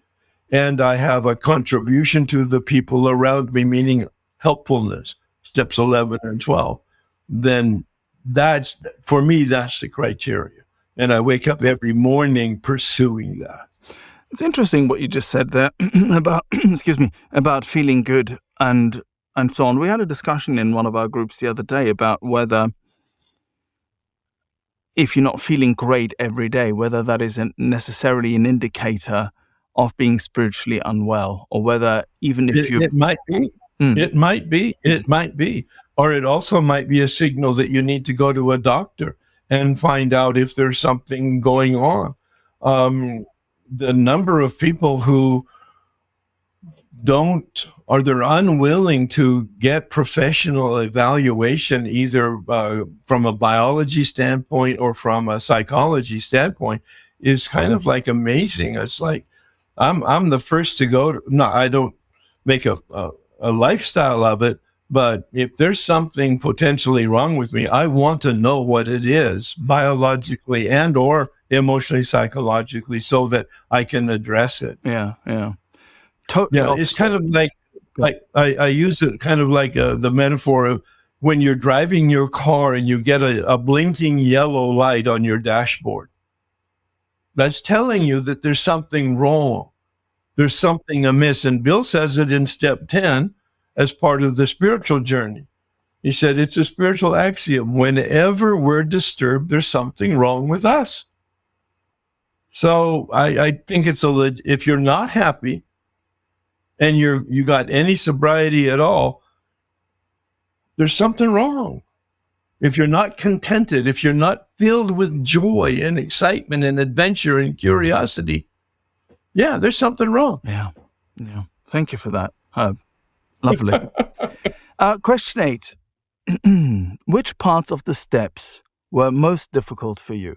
Speaker 1: and I have a contribution to the people around me, meaning helpfulness, steps 11 and 12, then that's, for me, that's the criteria. And I wake up every morning pursuing that.
Speaker 2: It's interesting what you just said there about, about feeling good and so on. We had a discussion in one of our groups the other day about whether, if you're not feeling great every day, whether that isn't necessarily an indicator of being spiritually unwell, or whether even if
Speaker 1: it might be, it might be, or it also might be a signal that you need to go to a doctor and find out if there's something going on. The number of people who they're unwilling to get professional evaluation, either from a biology standpoint or from a psychology standpoint, is kind of like amazing. It's like, I'm the first to go. No, I don't make a lifestyle of it, but if there's something potentially wrong with me, I want to know what it is, biologically and or emotionally, psychologically, so that I can address it.
Speaker 2: Yeah.
Speaker 1: It's kind of like I use it kind of like the metaphor of when you're driving your car and you get a blinking yellow light on your dashboard. That's telling you that there's something wrong. There's something amiss. And Bill says it in step 10 as part of the spiritual journey. He said it's a spiritual axiom. Whenever we're disturbed, there's something wrong with us. So I think if you're not happy and you got any sobriety at all, there's something wrong. If you're not contented, if you're not filled with joy and excitement and adventure and curiosity, there's something wrong.
Speaker 2: Yeah. Thank you for that, Herb. Lovely. Question 8. Which parts of the steps were most difficult for you?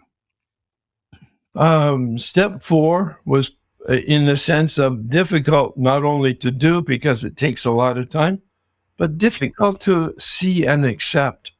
Speaker 1: Step 4 was in the sense of difficult, not only to do because it takes a lot of time, but difficult to see and accept.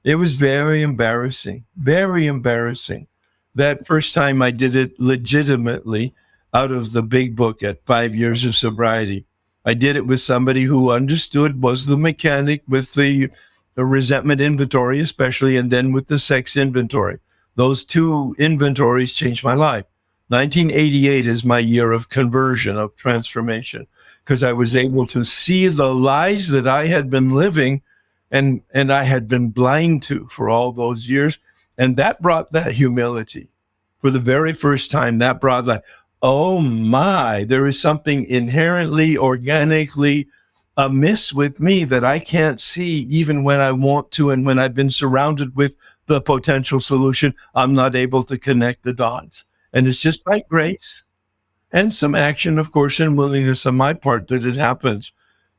Speaker 1: It was very embarrassing, very embarrassing. That first time I did it legitimately out of the big book at 5 years of sobriety. I did it with somebody who understood, was the mechanic with the resentment inventory, especially, and then with the sex inventory. Those two inventories changed my life. 1988 is my year of conversion, of transformation, because I was able to see the lies that I had been living and I had been blind to for all those years. And that brought that humility. For the very first time, that brought that, oh my, there is something inherently, organically amiss with me that I can't see even when I want to. And when I've been surrounded with the potential solution, I'm not able to connect the dots. And it's just by grace and some action, of course, and willingness on my part that it happens.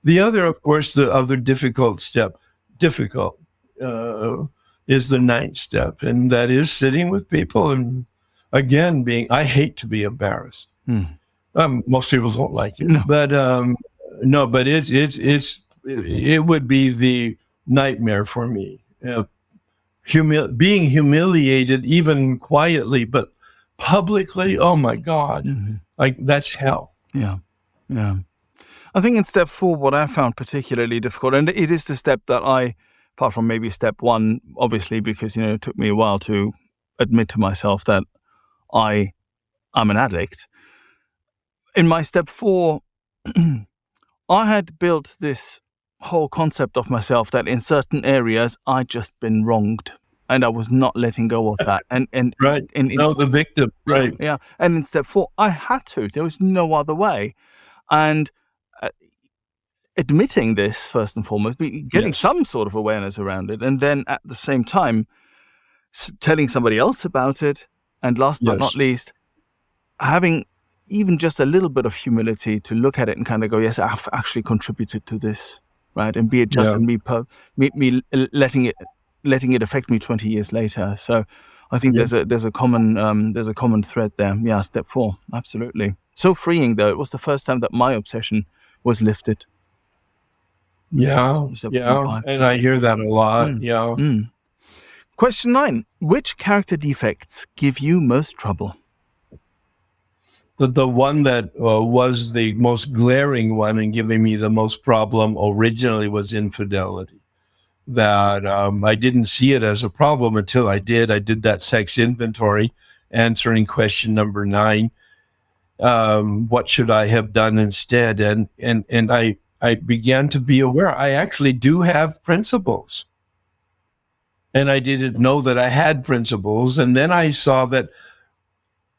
Speaker 1: The other, of course, the other difficult step, is the ninth step. And that is sitting with people and, again, I hate to be embarrassed. Most people don't like it, but it would be the nightmare for me. Being humiliated, even quietly, but publicly, oh my God, like that's hell.
Speaker 2: Yeah. I think in step 4, what I found particularly difficult, and it is the step that apart from maybe step 1, obviously, because it took me a while to admit to myself that I'm an addict. In my step 4, I had built this whole concept of myself that in certain areas I'd just been wronged, and I was not letting go of that. And
Speaker 1: right, the victim, right?
Speaker 2: Yeah, and in step 4, I had to. There was no other way, and admitting this first and foremost, getting some sort of awareness around it, and then at the same time telling somebody else about it, and last but not least, having even just a little bit of humility to look at it and kind of go, yes, I've actually contributed to this, right? And be it just in me letting it affect me 20 years later. So I think there's a common thread there. Yeah, step 4, absolutely. So freeing, though. It was the first time that my obsession was lifted.
Speaker 1: Yeah, and I hear that a lot.
Speaker 2: Question 9: which character defects give you most trouble?
Speaker 1: The one that was the most glaring one and giving me the most problem originally was infidelity. That I didn't see it as a problem until I did. I did that sex inventory, answering question number 9. What should I have done instead? And I began to be aware I actually do have principles. And I didn't know that I had principles. And then I saw that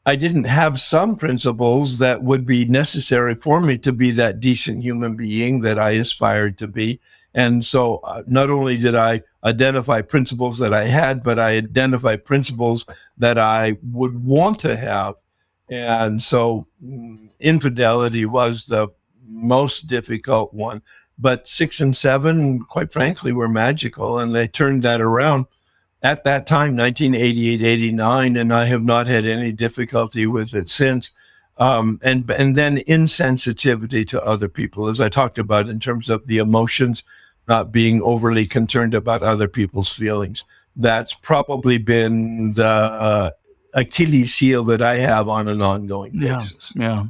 Speaker 1: I didn't have some principles that would be necessary for me to be that decent human being that I aspired to be. And so not only did I identify principles that I had, but I identified principles that I would want to have. And so infidelity was the most difficult one. But 6 and 7, quite frankly, were magical. And they turned that around at that time, 1988, 89, and I have not had any difficulty with it since. And then insensitivity to other people, as I talked about, in terms of the emotions, not being overly concerned about other people's feelings. That's probably been the Achilles heel that I have on an ongoing basis.
Speaker 2: Yeah.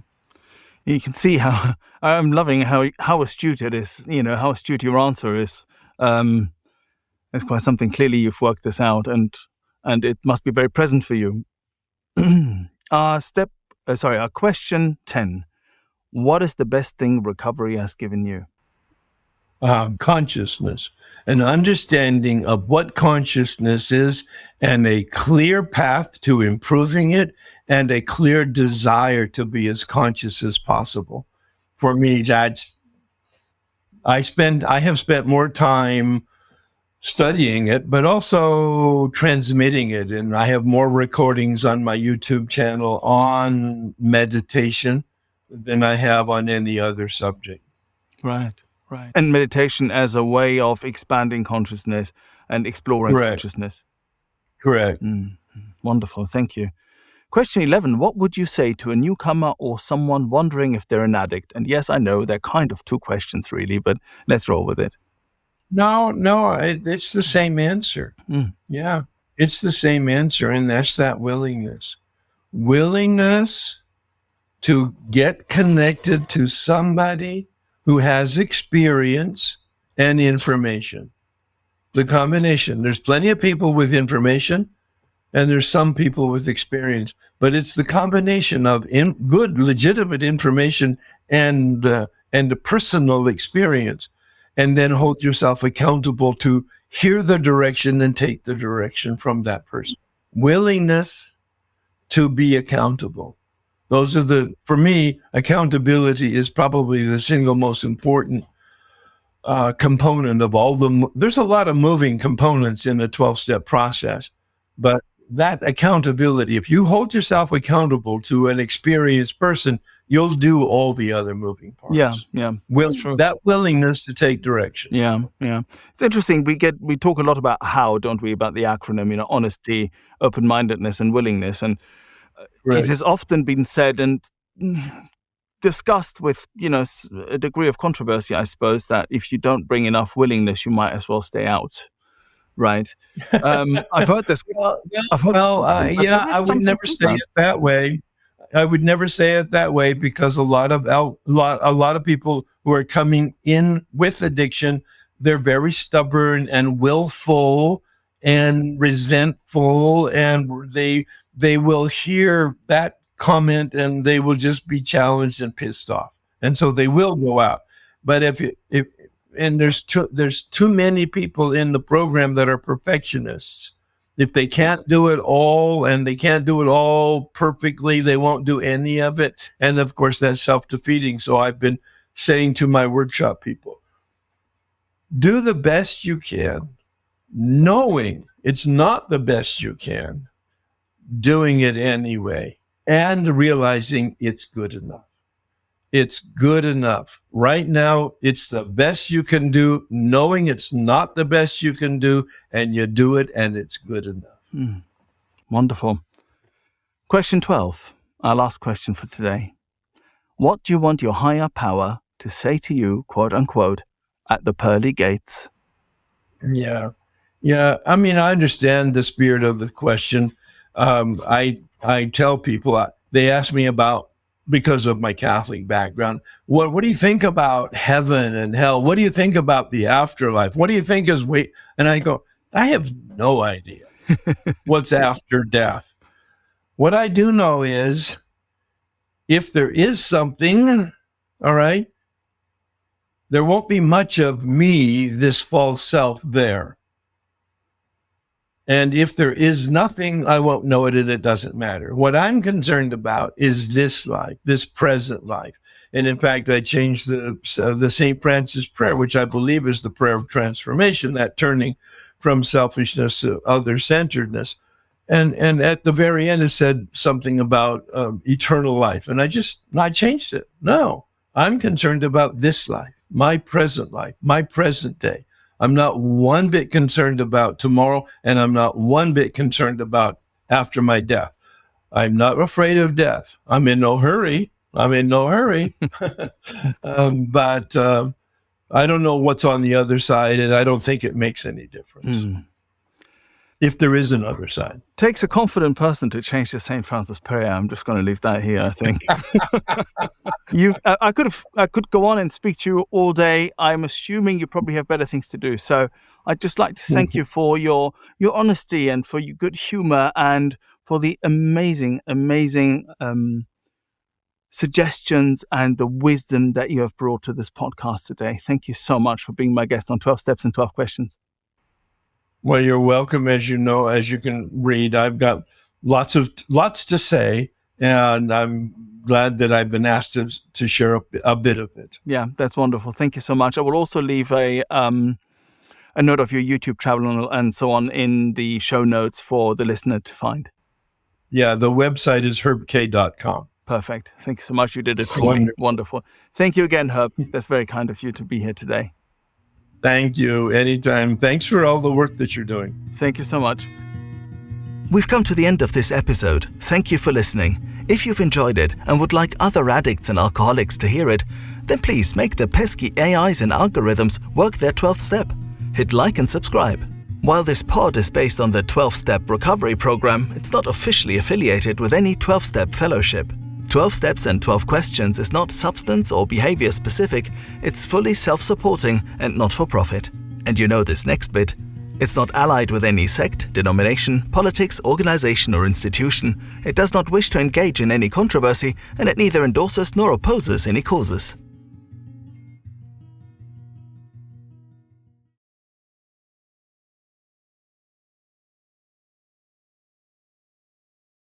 Speaker 2: You can see how I'm loving how astute it is. How astute your answer is. It's quite something. Clearly, you've worked this out, and it must be very present for you. Question 10: what is the best thing recovery has given you?
Speaker 1: Consciousness, an understanding of what consciousness is, and a clear path to improving it, and a clear desire to be as conscious as possible. For me, I have spent more time studying it, but also transmitting it. And I have more recordings on my YouTube channel on meditation than I have on any other subject.
Speaker 2: Right. And meditation as a way of expanding consciousness and exploring consciousness.
Speaker 1: Correct.
Speaker 2: Wonderful. Thank you. Question 11. What would you say to a newcomer or someone wondering if they're an addict? And yes, I know they're kind of 2 questions really, but let's roll with it.
Speaker 1: No, it's the same answer. Yeah, it's the same answer, and that's that willingness. Willingness to get connected to somebody who has experience and information. The combination. There's plenty of people with information, and there's some people with experience, but it's the combination of good, legitimate information and the personal experience, and then hold yourself accountable to hear the direction and take the direction from that person. Willingness to be accountable. Those are for me, accountability is probably the single most important component of all there's a lot of moving components in the 12-step process, but that accountability, if you hold yourself accountable to an experienced person, you'll do all the other moving parts.
Speaker 2: Yeah.
Speaker 1: That willingness to take direction.
Speaker 2: Yeah. It's interesting. We talk a lot about how, don't we? About the acronym, honesty, open-mindedness, and willingness. And
Speaker 1: Right.
Speaker 2: It has often been said and discussed with, a degree of controversy, I suppose, that if you don't bring enough willingness, you might as well stay out. Right. I've heard this.
Speaker 1: I would never say it that way. I would never say it that way, because a lot of people who are coming in with addiction, they're very stubborn and willful and resentful, and they will hear that comment and they will just be challenged and pissed off, and so they will go out. But there's too many people in the program that are perfectionists. If they can't do it all, and they can't do it all perfectly, they won't do any of it. And of course, that's self-defeating. So I've been saying to my workshop people, do the best you can, knowing it's not the best you can, doing it anyway, and realizing it's good enough. It's good enough. Right now, it's the best you can do, knowing it's not the best you can do, and you do it, and it's good enough.
Speaker 2: Wonderful. Question 12, our last question for today. What do you want your higher power to say to you, quote unquote, at the pearly gates?
Speaker 1: Yeah. I mean, I understand the spirit of the question. I tell people, they ask me about, because of my Catholic background, what do you think about heaven and hell? What do you think about the afterlife? What do you think is And I go, I have no idea what's after death. What I do know is, if there is something, all right, there won't be much of me, this false self, there. And if there is nothing, I won't know it, and it doesn't matter. What I'm concerned about is this life, this present life. And in fact, I changed the St. Francis prayer, which I believe is the prayer of transformation, that turning from selfishness to other-centeredness. And at the very end, it said something about eternal life. And I changed it. No, I'm concerned about this life, my present day. I'm not one bit concerned about tomorrow, and I'm not one bit concerned about after my death. I'm not afraid of death. I'm in no hurry. But I don't know what's on the other side, and I don't think it makes any difference. If there is another side.
Speaker 2: Takes a confident person to change the St. Francis prayer. I'm just going to leave that here, I think. I could go on and speak to you all day. I'm assuming you probably have better things to do. So I'd just like to thank you for your honesty and for your good humor and for the amazing suggestions and the wisdom that you have brought to this podcast today. Thank you so much for being my guest on 12 Steps and 12 Questions.
Speaker 1: Well, you're welcome. As you know, as you can read, I've got lots to say, and I'm glad that I've been asked to share a bit of it.
Speaker 2: Yeah, that's wonderful. Thank you so much. I will also leave a note of your YouTube channel and so on in the show notes for the listener to find.
Speaker 1: Yeah, the website is herbk.com.
Speaker 2: Perfect. Thank you so much. You did it for me. Wonderful. Thank you again, Herb. That's very kind of you to be here today.
Speaker 1: Thank you. Anytime. Thanks for all the work that you're doing.
Speaker 2: Thank you so much.
Speaker 3: We've come to the end of this episode. Thank you for listening. If you've enjoyed it and would like other addicts and alcoholics to hear it, then please make the pesky AIs and algorithms work their 12th step.
Speaker 2: hit like and subscribe. While this pod is based on the 12-Step Recovery Program, it's not officially affiliated with any 12-Step Fellowship. 12 Steps and 12 Questions is not substance or behavior specific, it's fully self-supporting and not for profit. And you know this next bit. It's not allied with any sect, denomination, politics, organization or institution. It does not wish to engage in any controversy, and it neither endorses nor opposes any causes.